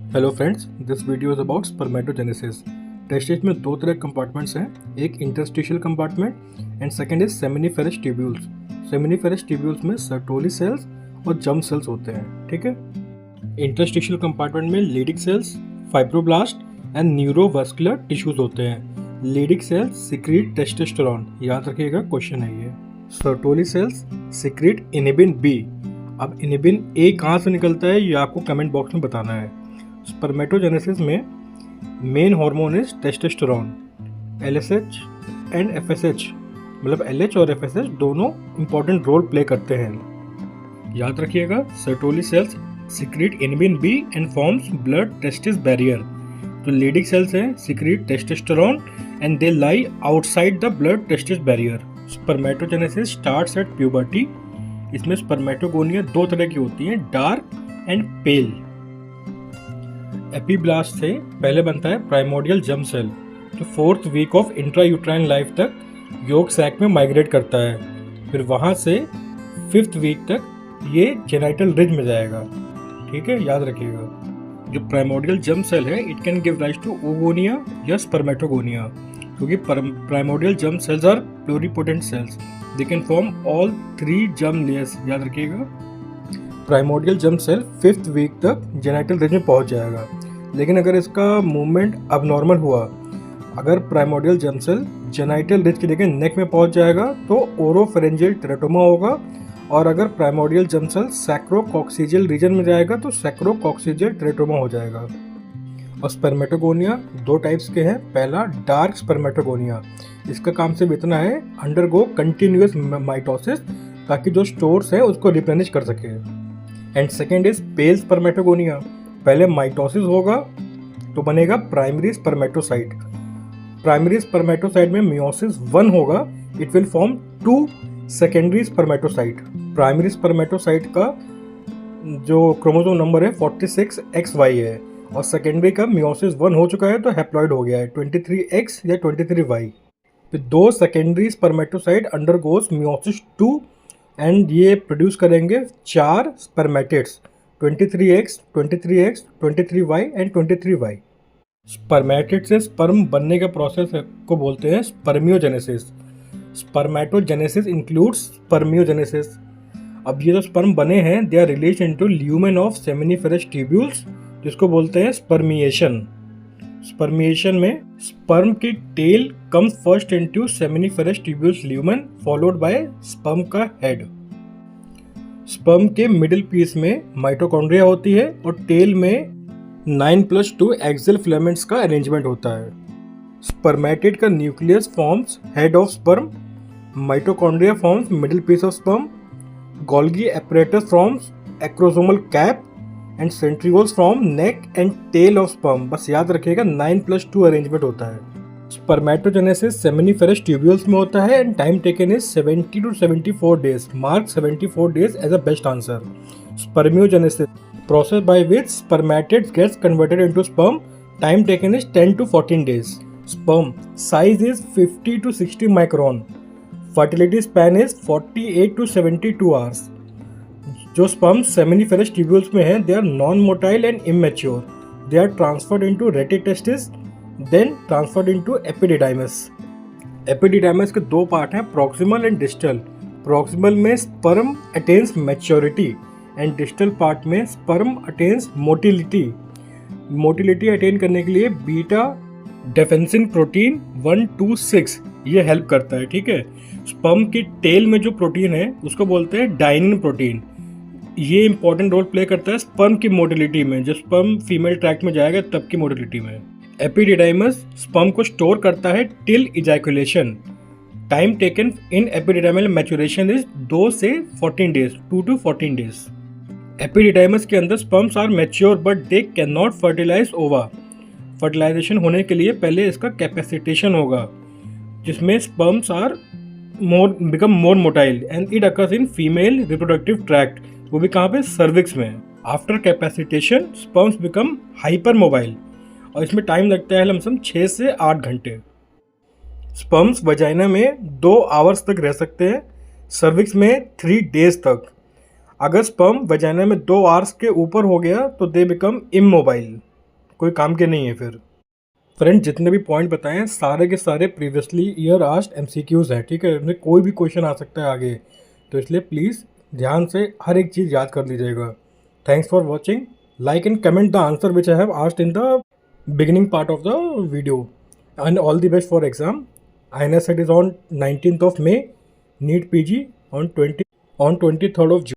Hello friends, this video is about spermatogenesis. Testis में दो तरह के कंपार्टमेंट्स हैं, एक interstitial compartment and second is seminiferous tubules. Seminiferous tubules में सर्टोली सेल्स और जर्म सेल्स होते हैं। ठीक है, इंटरस्टिशियल कंपार्टमेंट में Leydig cells, fibroblast and neurovascular tissues होते हैं। लीडिक सेल्स सिक्रीट टेस्टोस्टेरोन, याद रखिएगा, क्वेश्चन है ये। Sertoli cells secrete inhibin B. अब इनिबिन ए कहाँ से निकलता है ये आपको कमेंट बॉक्स में बताना है। स्पर्मेटोजेनेसिस में main hormone is testosterone. LSH and FSH, मतलब LH और FSH दोनों इंपॉर्टेंट रोल प्ले करते हैं। याद रखिएगा, Sertoli cells secrete inhibin B and forms blood testis barrier. तो लीडिक सेल्स हैं secrete testosterone and they lie outside the blood testis barrier. Spermatogenesis starts at puberty. इसमें spermatogonia दो तरह की होती हैं, डार्क एंड पेल। एपीब्लास्ट से पहले बनता है प्राइमोर्डियल जर्म सेल, जो 4th week of intrauterine life तक योक सैक में माइग्रेट करता है। फिर वहाँ से 5th वीक तक ये जेनाइटल रिज में जाएगा। ठीक है, याद रखिएगा। जो प्राइमोर्डियल जर्म सेल है, it can give rise to oogonia या स्पर्मेटोगोनिया, क्योंकि primordial germ cells are pluripotent cells. They can form all 3 germ layers. याद रखिएगा, primordial germ cell 5th week तक जेनाइटल रिज में पहुंच जाएगा। लेकिन अगर इसका मूवमेंट अबनॉर्मल हुआ, अगर primordial germ cell genital ridge की जगह नेक में पहुंच जाएगा तो ओरोफेरेंजियल टेराटोमा होगा। और अगर प्राइमोर्डियल जर्म सेल सैक्रोकॉक्सिजियल रीजन में जाएगा तो सैक्रोकॉक्सिजियल टेराटोमा हो जाएगा। और स्पर्मेटोगोनिया दो टाइप्स के हैं। पहला डार्क स्पर्मेटोगोनिया, इसका काम सिर्फ इतना है, अंडरगो कंटिन्यूअस माइटोसिस, ताकि जो स्टोर्स है उसको रिप्लेनिश कर सके। And second is pail spermatogonia. पहले माइटोसिस होगा तो बनेगा प्राइमरी स्पर्मेटोसाइट। प्राइमरी स्पर्मेटोसाइट में मियोसिस 1 होगा, it will form 2 secondary spermatocyte. Primary spermatocyte का जो क्रोमोसोम नंबर है 46XY है, और सेकेंडरी का मियोसिस 1 हो चुका है तो हैप्लॉइड हो गया है 23X या 23Y। फिर 2 secondary spermatocyte undergoes meiosis 2 and ये प्रोड्यूस करेंगे 4 spermatids, 23X, 23X, 23Y and 23Y। Spermatid से स्पर्म बनने के प्रोसेस को बोलते हैं स्पर्मियोजेनेसिस। Spermatogenesis includes spermiogenesis. अब ये जो स्पर्म बने हैं, they are released into lumen of seminiferous tubules, जिसको बोलते हैं स्पर्मिएशन। स्पर्मिएशन में स्पर्म की tail comes first into seminiferous tubules lumen, followed by sperm का हेड। स्पर्म के मिडिल पीस में माइटोकॉन्ड्रिया होती है और टेल में 9+2 एक्सियल फिलामेंट्स का अरेंजमेंट होता है। स्पर्मेटिड का nucleus forms head of sperm, mitochondria forms middle piece of sperm, Golgi apparatus forms acrosomal cap and centrioles from neck and tail of sperm. बस याद रखिएगा, 9+2 अरेंजमेंट होता है। स्पर्मेटोजेनेसिस सेमिनिफेरस ट्यूब्यूल्स में होता है and time taken is 70 to 74 days. Mark 74 days as a best answer. Spermiogenesis process by which spermatids gets converted into sperm, time taken is 10 to 14 days. Sperm size is 50 to 60 micron. Fertility span is 48 to 72 hours. जो sperm seminiferous tubules में है, they are non motile and immature. They are transferred into rete testis, then transferred into epididymis. Epididymis के दो part हैं, proximal and distal. Proximal में sperm attains maturity and distal part में sperm attains motility. Motility attain करने के लिए beta डेफेंसिन protein 126 ये help करता है। ठीक है, स्पर्म की टेल में जो प्रोटीन है उसको बोलते हैं डाइनिन प्रोटीन। ये इंपॉर्टेंट रोल प्ले करता है स्पर्म की मोटिलिटी में। जब स्पर्म फीमेल ट्रैक्ट में जाएगा तब की मोटिलिटी में। एपिडिडाइमस स्पर्म को स्टोर करता है till ejaculation. Time taken in epididymal maturation is 2 से 14 डेज, 2 to 14 डेज। एपिडिडाइमस के अंदर sperms are mature but they can not fertilise ova. Fertilisation होने के लिए पहले इसका कैपेसिटेशन होगा, जिसमें sperms are become more motile and it occurs in female reproductive tract, वो भी कहाँ पे, सर्विक्स में। After capacitation sperms become hyper mobile और इसमें टाइम लगता है लमसम 6 से 8 घंटे। स्पर्म्स वजाइना में 2 आवर्स तक रह सकते हैं, सर्विक्स में 3 डेज तक। अगर स्पर्म वजाइना में 2 आवर्स के ऊपर हो गया तो दे बिकम इमोबाइल। कोई काम के नहीं है फिर। फ्रेंड जितने भी पॉइंट बताए हैं सारे के सारे प्रीवियसली ईयर आस्क्ड एमसीक्यूज हैं, ठीक है, इसमें कोई भी क्वेश्चन आ सकता है आगे, तो इसलिए प्लीज़ ध्यान से हर एक चीज़ याद कर लीजिएगा। Thanks for watching, like and comment the answer which I have asked in the beginning part of the video, and all the best for exam. INS set is on 19th of May, NEET PG on 23rd of June.